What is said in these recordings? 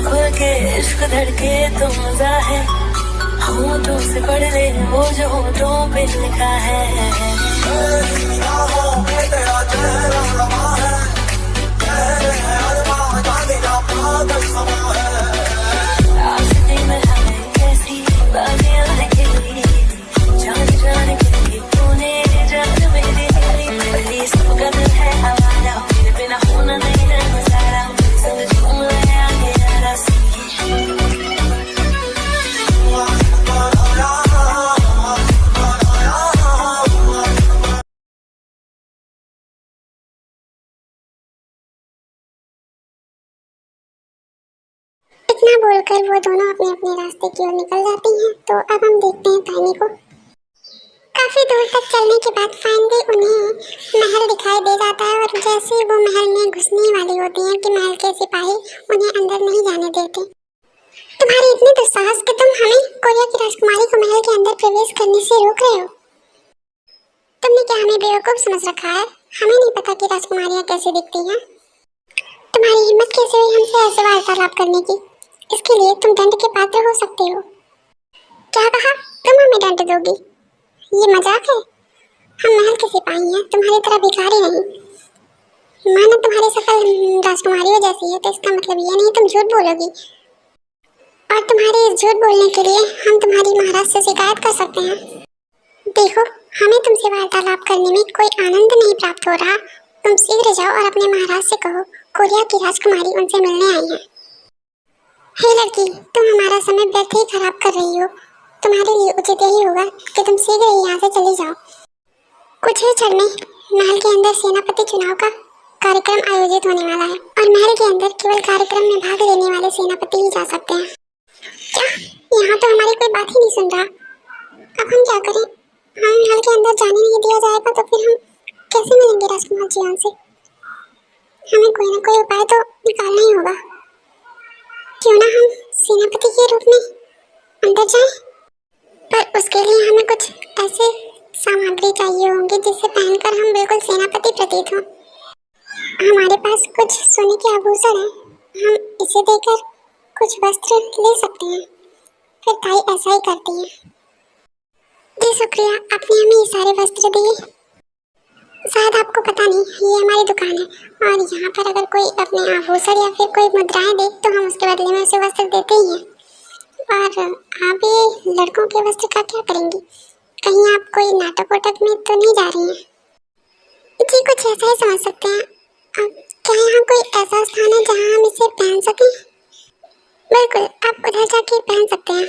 खुल के इश्क धड़के तो मजा है, होठों से पढ़ ले वो जो होठों पे लिखा है। में हमें कैसी बातें दिखेगी, जान जान के तूने जान मेरी पहली सबका दिल है हमारा, मेरे बिना होना नहीं है गुजारा, संग झूम ले आगे यारा सी। इतना बोलकर वो दोनों अपने अपने रास्ते की ओर निकल जाती हैं। तो अब हम देखते हैं टाइनी को। काफी दूर तक चलने के बाद फाइनली उन्हें महल दिखाई दे जाता है और जैसे ही वो महल में घुसने वाली होती हैं कि महल के सिपाही उन्हें अंदर नहीं जाने देते। तुम्हारी इतनी दुस्साहस कि तुम हमें कोरिया की राजकुमारी को महल के अंदर प्रवेश करने से रोक रहे हो। तुमने क्या हमें बेवकूफ समझ रखा है? हमें नहीं पता कि राजकुमारियां कैसी दिखती हैं। तुम्हारी हिम्मत कैसे हुई हमसे ऐसे वार्तालाप करने की? इसके लिए तुम दंड के पात्र हो सकते हो। क्या कहा? तुम हमें दंड दोगी? ये मजाक है? हम महल के सिपाही हैं, तुम्हारी तरह भिखारी नहीं। मानो तुम्हारी शक्ल राजकुमारियों जैसी है तो इसका मतलब ये नहीं तुम झूठ बोलोगी, और तुम्हारे इस झूठ बोलने के लिए हम तुम्हारी महाराज से शिकायत कर सकते हैं। देखो, हमें तुमसे वार्तालाप करने में कोई आनंद नहीं प्राप्त हो रहा। तुम शीघ्र जाओ और अपने महाराज से कहो कोरिया की राजकुमारी उनसे मिलने आई है। हे लड़की, तुम हमारा समय व्यर्थ ही खराब कर रही हो। तुम्हारे लिए उचित यही होगा कि तुम शीघ्र ही यहाँ से चली जाओ। कुछ ही क्षण में महल के अंदर सेनापति चुनाव का कार्यक्रम आयोजित होने वाला है और महल के अंदर केवल कार्यक्रम में भाग लेने वाले सेनापति ही जा सकते हैं। क्या यहाँ तो हमारी कोई बात ही नहीं सुन रहा? अब हम क्या करें? हमें महल के अंदर जाने नहीं दिया जाएगा तो फिर हम कैसे मिलेंगे राजकुमार जीवन से? हमें कोई ना कोई उपाय तो निकालना ही होगा। क्यों ना हम सेनापति के रूप में अंदर जाएं? पर उसके लिए हमें कुछ ऐसे सामग्री चाहिए होंगी जिसे पहनकर हम बिल्कुल सेनापति प्रतीत हों। हमारे पास कुछ सोने के आभूषण हैं, हम इसे देकर कुछ वस्त्र ले सकते हैं। फिर ताई ऐसा ही करती है। जी शुक्रिया, आपने हमें ये सारे वस्त्र दिए। शायद आपको पता नहीं, ये हमारी दुकान है और यहाँ पर अगर कोई अपने आभूषण या फिर कोई मुद्राएं दे तो हम उसके बदले में उसे वस्त्र देते ही हैं। और आप ये लड़कों के वस्त्र का क्या करेंगी? कहीं आप कोई नाटक वाटक में तो नहीं जा रही हैं? जी कुछ ऐसा ही समझ सकते हैं। क्या यहाँ कोई ऐसा स्थान है जहाँ हम इसे पहन सकें? बिल्कुल, आप उधर जाके पहन सकते हैं।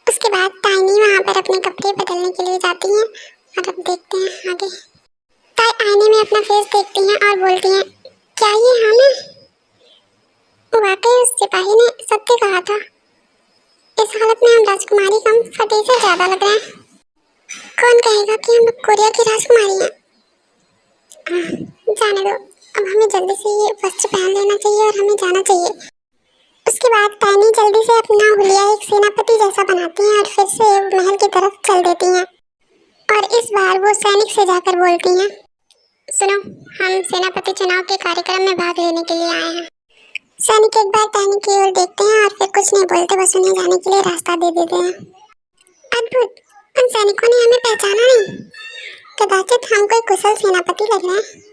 उसके बाद टाइनी वहाँ पर अपने कपड़े बदलने के लिए जाती हैं और अब देखते हैं आगे। ताई आईने में अपना फेस देखती हैं और बोलती हैं, क्या ये हम हैं? वाकई उस सिपाही ने सत्य कहा था। इस हालत में हम राजकुमारी कम फटे से ज्यादा लग रहे हैं। कौन कहेगा कि हम कोरिया की राजकुमारी हैं? जाने दो, अब हमें जल्दी से ये वस्त्र पहन लेना चाहिए और हमें जाना चाहिए। उसके बाद टाइनी जल्दी से अपना हुलिया एक सेनापति जैसा बनाती हैं और फिर से महल की तरफ चल देती हैं। और इस बार वो सैनिक से जाकर बोलती हैं, सुनो, हम सेनापति चुनाव के कार्यक्रम में भाग लेने के लिए आए हैं। सैनिक एक बार टाइनी की ओर देखते हैं और फिर कुछ नहीं बोलते, बस उन्हें जाने के लिए रास्ता दे देते हैं। अद्भुत, उन सैनिकों ने हमें पहचाना नहीं। कदाचित हम कोई कुशल सेनापति लग रहे हैं।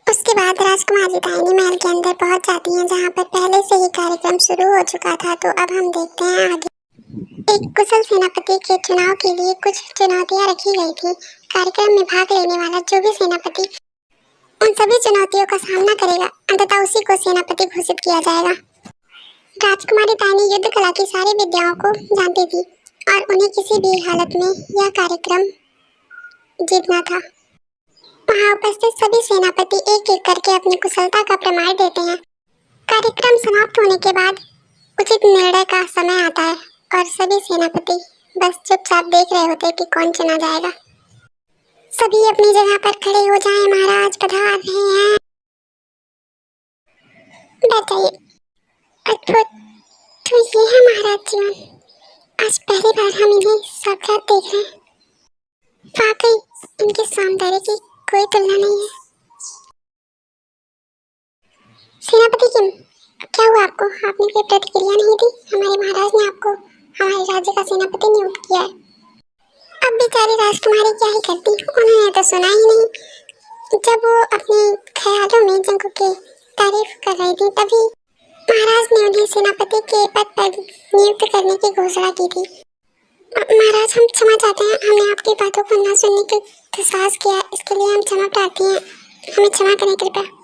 उसके बाद राजकुमारी टाइनी महल के अंदर पहुंच जाती हैं जहां पर पहले से ही कार्यक्रम शुरू हो चुका था। तो अब हम देखते हैं आगे। एक कुशल सेनापति के चुनाव के लिए कुछ चुनौतियां रखी गई थी। कार्यक्रम में भाग लेने वाला जो भी सेनापति उन सभी चुनौतियों का सामना करेगा, अंततः उसी को सेनापति घोषित किया जाएगा। राजकुमारी टाइनी युद्ध कला की सारी विद्याओं को जानती थी और उन्हें किसी भी हालत में यह कार्यक्रम जीतना था। वहाँ उपस्थित सभी सेनापति एक एक करके अपनी कुशलता का प्रमाण देते हैं। कार्यक्रम समाप्त होने के बाद उचित निर्णय का समय आता है और सभी सेनापति बस चुपचाप देख रहे होते कि कौन चुना जाएगा। सभी अपनी जगह पर खड़े हो जाएं, महाराज पधार रहे हैं। बैठ जाइए। अद्भुत, तो ये है महाराज जीवन। आज पहली बार हम इन्हें साक्षात देख रहे हैं। वाकई इनके सौंदर्य की कोई तुलना नहीं है। सेनापति किम, क्या हुआ? आपको? आपने कोई प्रतिक्रिया नहीं दी। हमारे महाराज ने आपको हमारे राज्य का सेनापति नियुक्त किया है। अब बेचारी राजकुमारी क्या ही करती, उन्होंने तो सुना ही नहीं। जब वो अपने ख्यालों में जंगू की तारीफ कर रही थी तभी महाराज ने उन्हें सेनापति के पद पर नियुक्त करने की घोषणा की थी। महाराज, हम क्षमा चाहते हैं, हमने आपकी बातों को न सुनने का दुस्साहस किया, इसके लिए हम क्षमा प्रार्थी हैं। हमें क्षमा करें कृपया।